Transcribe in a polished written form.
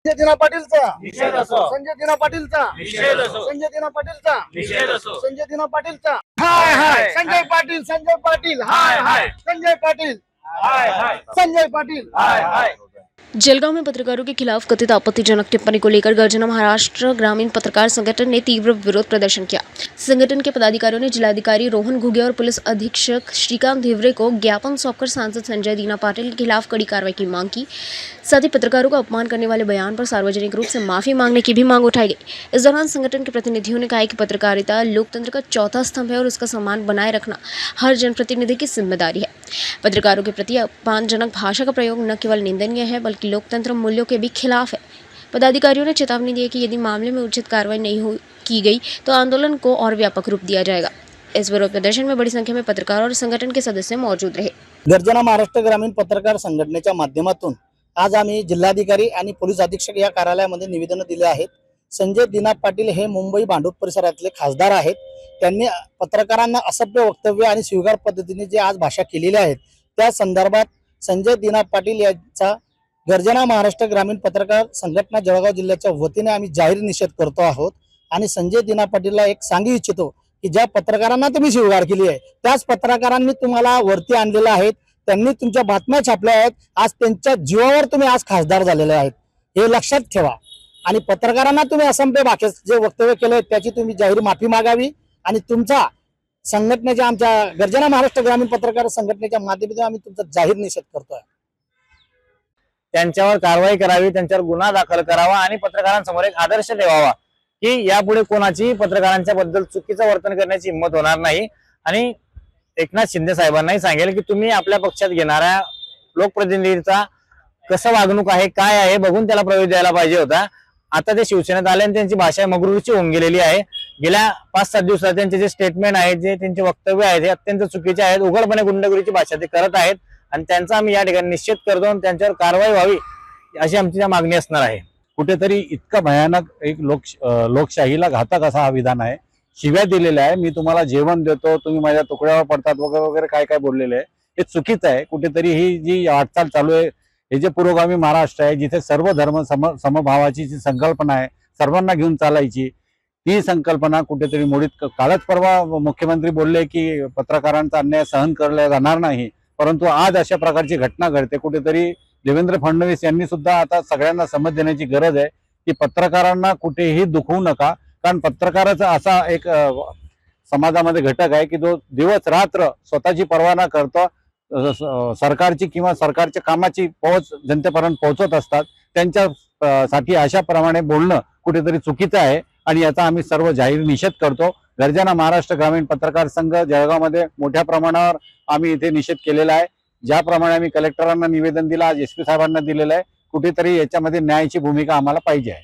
संजय दिना पाटीलचा निषेध असो. संजय दिना पाटीलचा निषेध असो. संजय दिना पाटीलचा निषेध असो. संजय दिना पाटीलचा हाय हाय संजय पाटील हाय हाय संजय पाटील हाय हाय संजय पाटील हाय हाय। जलगांव में पत्रकारों के खिलाफ कथित आपत्तिजनक टिप्पणी को लेकर गर्जना महाराष्ट्र ग्रामीण पत्रकार संगठन ने तीव्र विरोध प्रदर्शन किया। संगठन के पदाधिकारियों ने जिलाधिकारी रोहन घुगे और पुलिस अधीक्षक श्रीकांत धिवरे को ज्ञापन सौंपकर सांसद संजय दीना पाटिल के खिलाफ कड़ी कार्रवाई की मांग की। साथ ही पत्रकारों को अपमान करने वाले बयान पर सार्वजनिक रूप से माफी मांगने की भी मांग उठाई गई। इस दौरान संगठन के प्रतिनिधियों ने कहा कि पत्रकारिता लोकतंत्र का चौथा स्तंभ है और उसका सम्मान बनाए रखना हर जनप्रतिनिधि की जिम्मेदारी है। पत्रकारों के प्रति अपमानजनक भाषा का प्रयोग न केवल निंदनीय है बल्कि लोकतंत्र मूल्यों के भी खिलाफ है। पदाधिकारियों ने चेतावनी दी कि यदि मामले में उचित कार्रवाई नहीं की गई तो आंदोलन को और व्यापक रूप दिया जाएगा। इस विरोध प्रदर्शन में बड़ी संख्या में पत्रकार और संगठन के सदस्य मौजूद रहे। गर्जना महाराष्ट्र ग्रामीण पत्रकार संघटनेच्या माध्यमातून आज आम्ही जिल्हाधिकारी आणि पोलीस अधीक्षक या कार्यालयामध्ये निवेदन दिले आहेत। संजय दिना पाटील हे मुंबई भांडूप परिसरातले खासदार आहेत। त्यांनी पत्रकारांना असभ्य वक्तव्य आणि स्वीकार पद्धतीने जे आज भाषा केलेली आहेत त्या संदर्भात संजय दिना पाटील यांचा गर्जना महाराष्ट्र ग्रामीण पत्रकार संघटना जळगाव जिल्ह्याच्या वतीने आम्ही जाहीर निषेध करतो आहोत। आणि संजय दिना पाटीलला एक सांगू इच्छितो की ज्या पत्रकारांना तुम्ही स्वीकार केली आहे त्याच पत्रकारांनी तुम्हाला वरती आणलेलं आहे। त्यांनी तुमच्या बातम्या छापल्या आहेत। आज त्यांच्या जीवावर तुम्ही आज खासदार झालेले आहेत हे लक्षात ठेवा। आणि पत्रकारांना तुम्ही असंख्य भाषेत जे वक्तव्य केले त्याची तुम्ही जाहीर माफी मागावी आणि तुमचा संघटनेच्या आमच्या गर्जना महाराष्ट्र ग्रामीण पत्रकार संघटनेच्या माध्यमातून आम्ही तुमचा जाहीर निषेध करतोय। त्यांच्यावर कारवाई करावी, त्यांच्यावर गुन्हा दाखल करावा आणि पत्रकारांसमोर एक आदर्श ठेवावा की यापुढे कोणाची पत्रकारांच्या बद्दल चुकीचं वर्तन करण्याची हिंमत होणार नाही। आणि एकनाथ शिंदे साहेबांनाही सांगेल की तुम्ही आपल्या पक्षात घेणाऱ्या लोकप्रतिनिधीचा कसं वागणूक आहे काय आहे बघून त्याला प्रवेश द्यायला पाहिजे होता। आता ते शिवसेनेत आले आणि त्यांची भाषा मगरूरची होऊन गेलेली आहे। गेल्या 5-7 दिवसात त्यांचे जे स्टेटमेंट आहेत जे त्यांचे वक्तव्य आहेत हे अत्यंत चुकीचे आहेत। उघडपणे गुंडगिरीची भाषा ते करत आहेत आणि त्यांचा आम्ही या ठिकाणी निषेध करतो आणि त्यांच्यावर कारवाई व्हावी अशी आमची मागणी असणार आहे। कुठेतरी इतका भयानक एक लोकशाहीला घातक असा हा विधान आहे। शिव्या दिलेल्या आहे, मी तुम्हाला जेवण देतो, तुम्ही माझ्या तुकड्यावर पडतात वगैरे वगैरे काय काय बोललेले आहे हे चुकीचं आहे। कुठेतरी ही जी वाटचाल चालू आहे हे जे पुरोगामी महाराष्ट्र आहे जिथे सर्व धर्म समभावाची जी संकल्पना आहे सर्वांना घेऊन चालायची ती संकल्पना कुठेतरी मोडीत कालच परवा मुख्यमंत्री बोलले की पत्रकारांचा अन्याय सहन केला जाणार नाही, परंतु आज अशा प्रकारची घटना घडते। कुठेतरी देवेंद्र फडणवीस यांनी सुद्धा आता सगळ्यांना समज देण्याची गरज आहे की पत्रकारांना कुठेही दुखवू नका, कारण पत्रकाराचा असा एक समाजामध्ये घटक आहे की जो दिवस रात्र स्वतःची पर्वा न करता सरकारची किंवा सरकारच्या कामाची पोहोच जनतेपर्यंत पोहोचत असतात। त्यांच्यासाठी अशा प्रमाणे बोलणं कुठेतरी चुकीचं आहे आणि याचा आम्ही सर्व जाहीर निषेध करतो। गर्जना महाराष्ट्र ग्रामीण पत्रकार संघ जळगावमध्ये मोठ्या प्रमाणावर आम्ही इथे निषेध केलेला आहे। ज्याप्रमाणे आम्ही कलेक्टरांना निवेदन दिलं, आज SP साहेबांना दिलेलं आहे, कुठेतरी याच्यामध्ये न्यायाची भूमिका आम्हाला पाहिजे आहे।